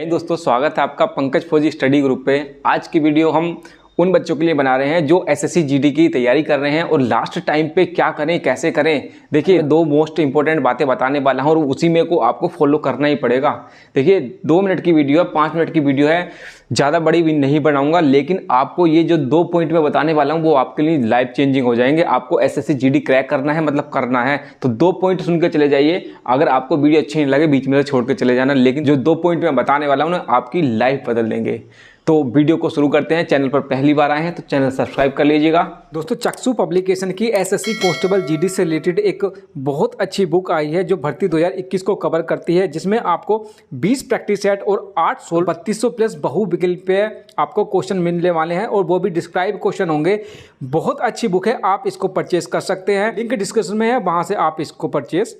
दोस्तों, स्वागत है आपका पंकज फौजी स्टडी ग्रुप पे। आज की वीडियो हम उन बच्चों के लिए बना रहे हैं जो एसएससी जीडी की तैयारी कर रहे हैं और लास्ट टाइम पे क्या करें, कैसे करें। देखिए, दो मोस्ट इंपॉर्टेंट बातें बताने वाला हूं और उसी में को आपको फॉलो करना ही पड़ेगा। देखिए, 2 मिनट की वीडियो है, 5 मिनट की वीडियो है, ज़्यादा बड़ी भी नहीं बनाऊंगा, लेकिन आपको ये जो 2 पॉइंट में बताने वाला हूँ वो आपके लिए लाइफ चेंजिंग हो जाएंगे। आपको एसएससी जीडी क्रैक करना है, मतलब करना है, तो 2 पॉइंट सुन के चले जाइए। अगर आपको वीडियो अच्छी नहीं लगे बीच में छोड़ के चले जाना, लेकिन जो 2 पॉइंट में बताने वाला हूँ ना, आपकी लाइफ बदल देंगे। तो वीडियो को शुरू करते हैं। चैनल पर पहली बार आए हैं तो चैनल सब्सक्राइब कर लीजिएगा। दोस्तों, चक्षु पब्लिकेशन की एसएससी कांस्टेबल जीडी से रिलेटेड एक बहुत अच्छी बुक आई है जो भर्ती 2021 को कवर करती है, जिसमें आपको 20 प्रैक्टिस सेट और 8 सोल्व 3200 प्लस बहुविकल्प पे आपको क्वेश्चन मिलने वाले हैं और वो भी डिस्क्राइब क्वेश्चन होंगे। बहुत अच्छी बुक है, आप इसको परचेज कर सकते हैं, लिंक डिस्क्रिप्शन में है, वहाँ से आप इसको परचेज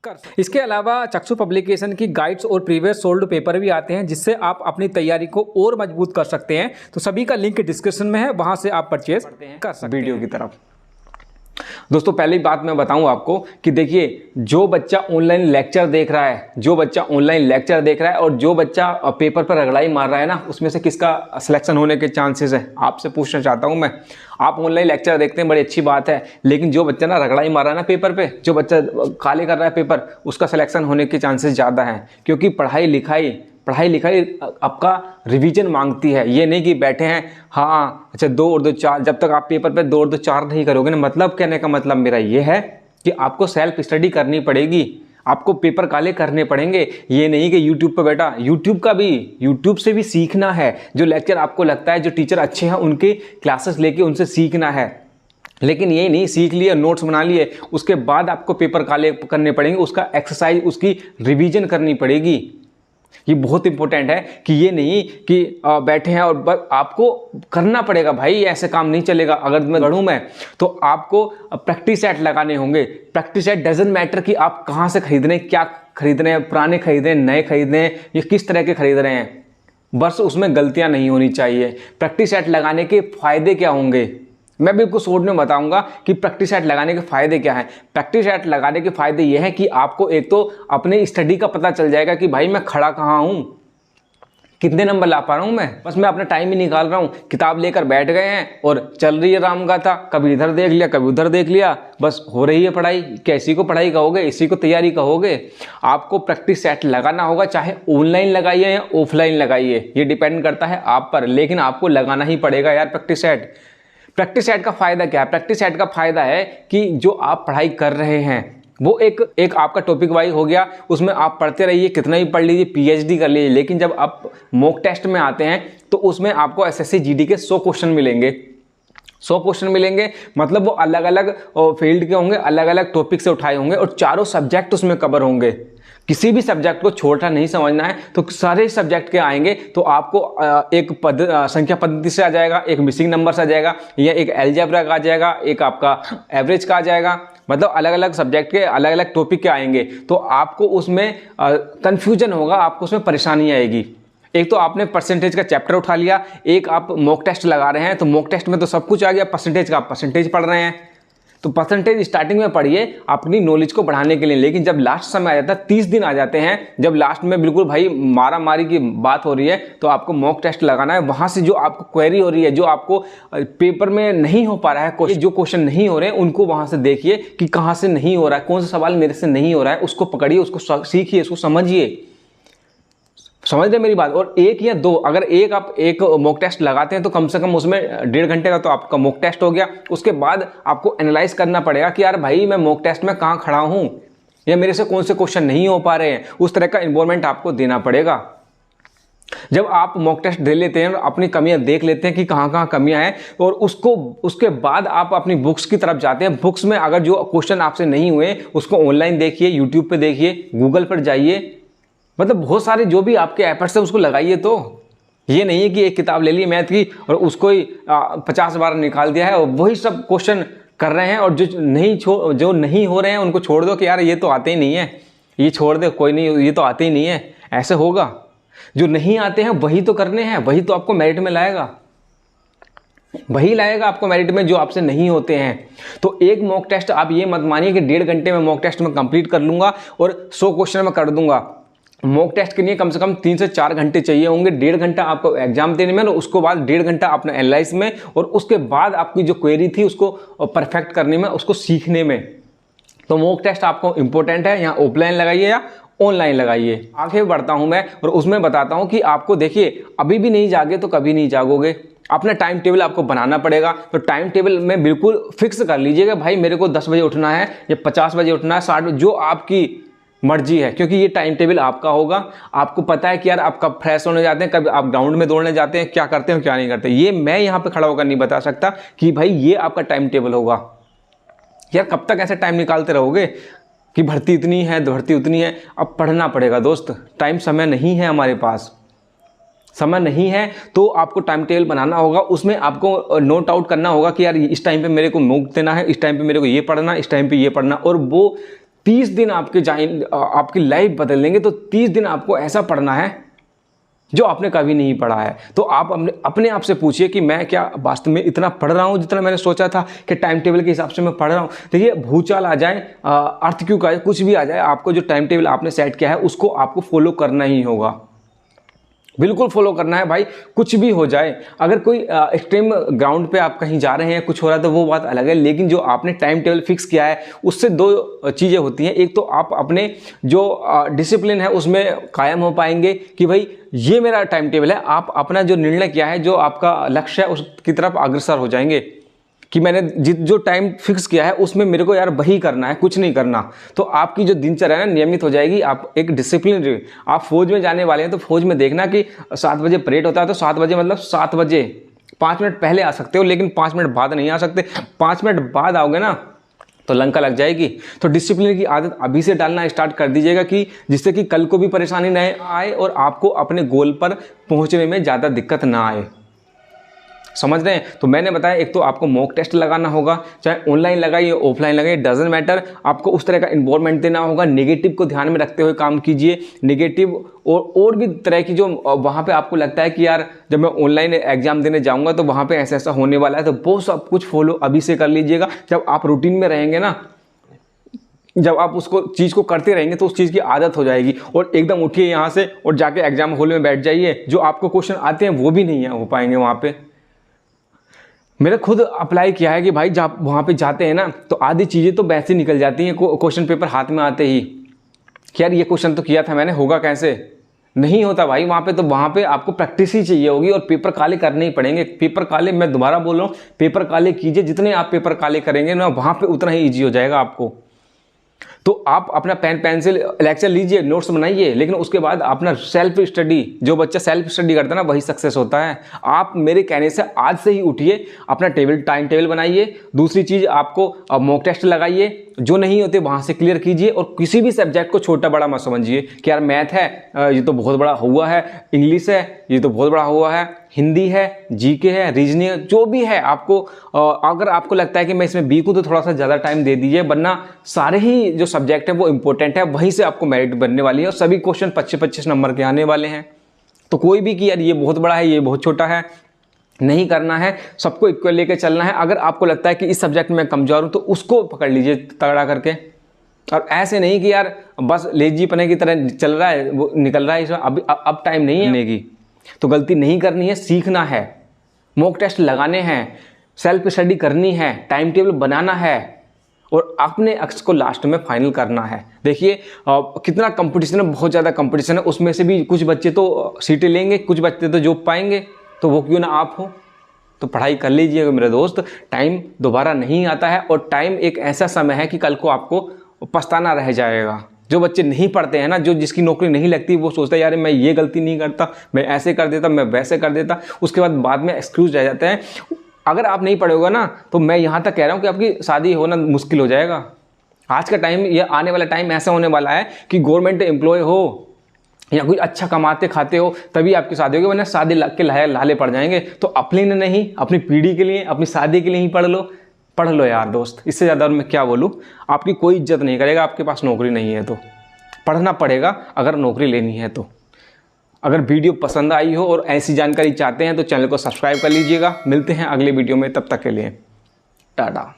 कर। इसके अलावा चक्षु पब्लिकेशन की गाइड्स और प्रीवियस सोल्ड पेपर भी आते हैं, जिससे आप अपनी तैयारी को और मजबूत कर सकते हैं। तो सभी का लिंक डिस्क्रिप्शन में है, वहां से आप परचेज कर सकते हैं। वीडियो की तरफ दोस्तों, पहली बात मैं बताऊं आपको कि देखिए, जो बच्चा ऑनलाइन लेक्चर देख रहा है, और जो बच्चा पेपर पर रगड़ाई मार रहा है ना, उसमें से किसका सिलेक्शन होने के चांसेस है, आपसे पूछना चाहता हूं मैं। आप ऑनलाइन लेक्चर देखते हैं, बड़ी अच्छी बात है, लेकिन जो बच्चा ना रगड़ाई मार रहा है ना पेपर पे, जो बच्चा काले कर रहा है पेपर, उसका सिलेक्शन होने के चांसेस ज़्यादा हैं। क्योंकि पढ़ाई लिखाई आपका रिवीजन मांगती है। ये नहीं कि बैठे हैं, हाँ अच्छा 2 और 2 4, जब तक आप पेपर पे 2 और 2 4 नहीं करोगे ना, मतलब कहने का मतलब मेरा ये है कि आपको सेल्फ स्टडी करनी पड़ेगी, आपको पेपर काले करने पड़ेंगे। ये नहीं कि यूट्यूब पे बैठा, यूट्यूब से भी सीखना है। जो लेक्चर आपको लगता है, जो टीचर अच्छे हैं उनके क्लासेस लेके उनसे सीखना है, लेकिन ये नहीं सीख लिए, नोट्स बना लिए, उसके बाद आपको पेपर काले करने पड़ेंगे, उसका एक्सरसाइज, उसकी रिवीजन करनी पड़ेगी। ये बहुत इंपॉर्टेंट है कि ये नहीं कि बैठे हैं और बस आपको करना पड़ेगा। भाई ऐसे काम नहीं चलेगा। अगर मैं लड़ूं मैं तो आपको प्रैक्टिस सेट लगाने होंगे। प्रैक्टिस सेट डजंट मैटर कि आप कहाँ से खरीद रहे हैं, क्या खरीद रहे हैं, पुराने खरीद रहे हैं, नए खरीद रहे हैं, ये किस तरह के खरीद रहे हैं, बस उसमें गलतियां नहीं होनी चाहिए। प्रैक्टिस सेट लगाने के फायदे क्या होंगे, मैं बिल्कुल शॉर्ट में बताऊंगा कि प्रैक्टिस सेट लगाने के फायदे क्या हैं। प्रैक्टिस सेट लगाने के फायदे ये हैं कि आपको एक तो अपने स्टडी का पता चल जाएगा कि भाई मैं खड़ा कहाँ हूं, कितने नंबर ला पा रहा हूं मैं। बस मैं अपना टाइम ही निकाल रहा हूं, किताब लेकर बैठ गए हैं और चल रही है राम गाथा, कभी इधर देख लिया कभी उधर देख लिया, बस हो रही है पढ़ाई। कैसी को पढ़ाई कहोगे, इसी को तैयारी कहोगे। आपको प्रैक्टिस सेट लगाना होगा, चाहे ऑनलाइन लगाइए या ऑफलाइन लगाइए, ये डिपेंड करता है आप पर, लेकिन आपको लगाना ही पड़ेगा यार प्रैक्टिस सेट। प्रैक्टिस सेट का फायदा क्या है? प्रैक्टिस सेट का फायदा है कि जो आप पढ़ाई कर रहे हैं वो एक आपका टॉपिक वाइज हो गया, उसमें आप पढ़ते रहिए, कितना ही पढ़ लीजिए, पीएचडी कर लीजिए। लेकिन जब आप मॉक टेस्ट में आते हैं तो उसमें आपको एसएससी जीडी के 100 क्वेश्चन मिलेंगे। 100 क्वेश्चन मिलेंगे, मतलब वो अलग अलग फील्ड के होंगे, अलग अलग टॉपिक से उठाए होंगे और चारों सब्जेक्ट उसमें कवर होंगे। किसी भी सब्जेक्ट को छोटा नहीं समझना है, तो सारे सब्जेक्ट के आएंगे तो आपको एक संख्या पद्धति से आ जाएगा, एक मिसिंग नंबर से आ जाएगा, या एक अलजेब्रा का आ जाएगा, एक आपका एवरेज का आ जाएगा। मतलब अलग अलग सब्जेक्ट के अलग अलग टॉपिक के आएंगे, तो आपको उसमें कंफ्यूजन होगा, आपको उसमें परेशानी आएगी। एक तो आपने परसेंटेज का चैप्टर उठा लिया, एक आप मॉक टेस्ट लगा रहे हैं, तो मॉक टेस्ट में तो सब कुछ आ गया, परसेंटेज का आप परसेंटेज पढ़ रहे हैं, तो परसेंटेज स्टार्टिंग में पढ़िए अपनी नॉलेज को बढ़ाने के लिए। लेकिन जब लास्ट समय आ जाता है, 30 दिन आ जाते हैं, जब लास्ट में बिल्कुल भाई मारा मारी की बात हो रही है, तो आपको मॉक टेस्ट लगाना है। वहां से जो आपको क्वेरी हो रही है, जो आपको पेपर में नहीं हो पा रहा है, जो क्वेश्चन नहीं हो रहे हैं, उनको वहां से देखिए कि कहाँ से नहीं हो रहा है, कौन सा सवाल मेरे से नहीं हो रहा है, उसको पकड़िए, उसको सीखिए, उसको समझिए। समझ रहे मेरी बात। और 1 या 2, अगर आप एक मॉक टेस्ट लगाते हैं तो कम से कम उसमें 1.5 घंटे का तो आपका मॉक टेस्ट हो गया। उसके बाद आपको एनालाइज करना पड़ेगा कि यार भाई मैं मॉक टेस्ट में कहाँ खड़ा हूं, या मेरे से कौन से क्वेश्चन नहीं हो पा रहे हैं। उस तरह का इन्वॉल्वमेंट आपको देना पड़ेगा। जब आप मॉक टेस्ट दे लेते हैं और अपनी कमियां देख लेते हैं कि कहाँ कहाँ कमियां हैं, और उसके बाद आप अपनी बुक्स की तरफ जाते हैं। बुक्स में अगर जो क्वेश्चन आपसे नहीं हुए उसको ऑनलाइन देखिए, यूट्यूब पे देखिए, गूगल पर जाइए, मतलब बहुत सारे जो भी आपके एफर्ट्स है उसको लगाइए। तो ये नहीं है कि एक किताब ले ली मैथ की और उसको ही 50 बार निकाल दिया है और वही सब क्वेश्चन कर रहे हैं, और जो नहीं हो रहे हैं उनको छोड़ दो कि यार ये तो आते ही नहीं है, ये छोड़ दे, कोई नहीं, ये तो आते ही नहीं है। ऐसे होगा? जो नहीं आते हैं वही तो करने हैं, वही तो आपको मेरिट में लाएगा, वही लाएगा आपको मेरिट में जो आपसे नहीं होते हैं। तो एक मॉक टेस्ट आप ये मत मानिए कि 1.5 घंटे में मॉक टेस्ट में कंप्लीट कर लूंगा और 100 क्वेश्चन में कर दूंगा। मॉक टेस्ट के लिए कम से कम 3 से 4 घंटे चाहिए होंगे। 1.5 घंटा आपको एग्जाम देने में और उसको बाद 1.5 घंटा अपना एनालाइज में, और उसके बाद आपकी जो क्वेरी थी उसको परफेक्ट करने में, उसको सीखने में। तो मॉक टेस्ट आपको इंपॉर्टेंट है, यहाँ ऑफलाइन लगाइए या ऑनलाइन लगाइए। आगे बढ़ता हूं मैं और उसमें बताता हूं कि आपको देखिए, अभी भी नहीं जागे तो कभी नहीं जागोगे। अपना टाइम टेबल आपको बनाना पड़ेगा। तो टाइम टेबल में बिल्कुल फिक्स कर लीजिएगा, भाई मेरे को 10 बजे उठना है या 50 बजे उठना है, 60 बजे, जो आपकी मर्जी है, क्योंकि ये टाइम टेबल आपका होगा। आपको पता है कि यार आप कब फ्रेश होने जाते हैं, कब आप ग्राउंड में दौड़ने जाते हैं, क्या करते हैं क्या नहीं करते, ये मैं यहाँ पे खड़ा होकर नहीं बता सकता कि भाई ये आपका टाइम टेबल होगा। यार कब तक ऐसे टाइम निकालते रहोगे कि भर्ती इतनी है, भर्ती उतनी है। अब पढ़ना पड़ेगा दोस्त, टाइम समय नहीं है हमारे पास, समय नहीं है। तो आपको टाइम टेबल बनाना होगा, उसमें आपको नोट आउट करना होगा कि यार इस टाइम पे मेरे को मूक देना है, इस टाइम पे मेरे को ये पढ़ना, इस टाइम पे ये पढ़ना। और वो 30 दिन आपकी लाइफ बदल देंगे। तो 30 दिन आपको ऐसा पढ़ना है जो आपने कभी नहीं पढ़ा है। तो आप अपने आप से पूछिए कि मैं क्या वास्तव में इतना पढ़ रहा हूँ जितना मैंने सोचा था कि टाइम टेबल के हिसाब से मैं पढ़ रहा हूँ। देखिए भूचाल आ जाए, अर्थक्वेक आ जाए, कुछ भी आ जाए, आपको जो टाइम टेबल आपने सेट किया है उसको आपको फॉलो करना ही होगा, बिल्कुल फॉलो करना है भाई, कुछ भी हो जाए। अगर कोई एक्सट्रीम ग्राउंड पे आप कहीं जा रहे हैं, कुछ हो रहा है, तो वो बात अलग है। लेकिन जो आपने टाइम टेबल फिक्स किया है उससे 2 चीज़ें होती हैं। एक तो आप अपने जो डिसिप्लिन है उसमें कायम हो पाएंगे कि भाई ये मेरा टाइम टेबल है। आप अपना जो निर्णय किया है, जो आपका लक्ष्य है, उसकी तरफ अग्रसर हो जाएंगे कि मैंने जो टाइम फिक्स किया है उसमें मेरे को यार वही करना है, कुछ नहीं करना। तो आपकी जो दिनचर्या है नियमित हो जाएगी। आप एक डिसिप्लिन, आप फौज में जाने वाले हैं तो फौज में देखना कि 7 बजे परेड होता है, तो 7 बजे मतलब 7 बजे 5 मिनट पहले आ सकते हो, लेकिन 5 मिनट बाद नहीं आ सकते। 5 मिनट बाद आओगे ना तो लंका लग जाएगी। तो डिसिप्लिन की आदत अभी से डालना स्टार्ट कर दीजिएगा कि जिससे कि कल को भी परेशानी न आए और आपको अपने गोल पर पहुंचने में ज़्यादा दिक्कत ना आए। समझ रहे हैं? तो मैंने बताया, एक तो आपको मॉक टेस्ट लगाना होगा, चाहे ऑनलाइन लगाइए ऑफलाइन लगाइए, डजंट मैटर। आपको उस तरह का इन्वॉल्वमेंट देना होगा, नेगेटिव को ध्यान में रखते हुए काम कीजिए। नेगेटिव और भी तरह की जो वहाँ पे आपको लगता है कि यार जब मैं ऑनलाइन एग्जाम देने जाऊँगा तो वहाँ पे ऐसा ऐसा होने वाला है, तो वो सब कुछ फॉलो अभी से कर लीजिएगा। जब आप रूटीन में रहेंगे ना, जब आप उसको चीज़ को करते रहेंगे तो उस चीज़ की आदत हो जाएगी। और एकदम उठिए यहाँ से और जाके एग्जाम हॉल में बैठ जाइए, जो आपको क्वेश्चन आते हैं वो भी नहीं हो पाएंगे वहाँ पे। मैंने खुद अप्लाई किया है कि भाई जब वहाँ पे जाते हैं ना तो आधी चीज़ें तो वैसे निकल जाती हैं क्वेश्चन पेपर हाथ में आते ही कि यार ये क्वेश्चन तो किया था मैंने, होगा कैसे, नहीं होता भाई वहाँ पे। तो वहाँ पे आपको प्रैक्टिस ही चाहिए होगी और पेपर काले करने ही पड़ेंगे। पेपर काले, मैं दोबारा बोल रहा हूँ, पेपर काले कीजिए। जितने आप पेपर काले करेंगे ना वहाँ पे उतना ही ईजी हो जाएगा आपको। तो आप अपना पेन पेंसिल लेक्चर लीजिए, नोट्स बनाइए, लेकिन उसके बाद अपना सेल्फ स्टडी, जो बच्चा सेल्फ स्टडी करता है ना वही सक्सेस होता है। आप मेरे कहने से आज से ही उठिए, अपना टाइम टेबल बनाइए। दूसरी चीज़, आपको मॉक टेस्ट लगाइए, जो नहीं होते वहाँ से क्लियर कीजिए। और किसी भी सब्जेक्ट को छोटा बड़ा मत समझिए कि यार मैथ है ये तो बहुत बड़ा हुआ है, इंग्लिश है ये तो बहुत बड़ा हुआ है, हिंदी है, जीके है, रीजनिंग है, जो भी है आपको। अगर आपको लगता है कि मैं इसमें वीक हूँ तो थोड़ा सा ज़्यादा टाइम दे दीजिए, वरना सारे ही जो सब्जेक्ट है वो इंपॉर्टेंट है, वहीं से आपको मेरिट बनने वाली है और सभी क्वेश्चन 25-25 नंबर के आने वाले हैं। तो कोई भी कि यार ये बहुत बड़ा है, ये बहुत छोटा है, नहीं करना है, सबको इक्वल लेके चलना है। अगर आपको लगता है कि इस सब्जेक्ट में कमजोर हूँ तो उसको पकड़ लीजिए तगड़ा करके, और ऐसे नहीं कि यार बस लेजी पने की तरह चल रहा है, वो निकल रहा है इसमें, अब टाइम नहीं है की। तो गलती नहीं करनी है, सीखना है, मॉक टेस्ट लगाने हैं, सेल्फ स्टडी करनी है, टाइम टेबल बनाना है और अपने अक्स को लास्ट में फाइनल करना है। देखिए कितना कंपटीशन है, बहुत ज़्यादा कंपटीशन है। उसमें से भी कुछ बच्चे तो सीटें लेंगे, कुछ बच्चे तो जॉब पाएंगे, तो वो क्यों ना आप हो। तो पढ़ाई कर लीजिएगा मेरे दोस्त, टाइम दोबारा नहीं आता है और टाइम एक ऐसा समय है कि कल को आपको पछताना रह जाएगा। जो बच्चे नहीं पढ़ते हैं ना, जो जिसकी नौकरी नहीं लगती, वो सोचता है यार मैं ये गलती नहीं करता, मैं ऐसे कर देता, मैं वैसे कर देता, उसके बाद में एक्सक्यूज रह जाते हैं। अगर आप नहीं पढ़ोगे ना तो मैं यहाँ तक कह रहा हूँ कि आपकी शादी होना मुश्किल हो जाएगा। आज का टाइम, ये आने वाला टाइम ऐसा होने वाला है कि गवर्नमेंट एम्प्लॉय हो या कोई अच्छा कमाते खाते हो तभी आपकी शादी होगी, वरना शादी के लाले पड़ जाएंगे। तो अपने नहीं, अपनी पीढ़ी के लिए, अपनी शादी के लिए ही पढ़ लो यार दोस्त। इससे ज़्यादा मैं क्या बोलूँ, आपकी कोई इज्जत नहीं करेगा आपके पास नौकरी नहीं है तो। पढ़ना पड़ेगा अगर नौकरी लेनी है तो। अगर वीडियो पसंद आई हो और ऐसी जानकारी चाहते हैं तो चैनल को सब्सक्राइब कर लीजिएगा। मिलते हैं अगले वीडियो में, तब तक के लिए टाटा।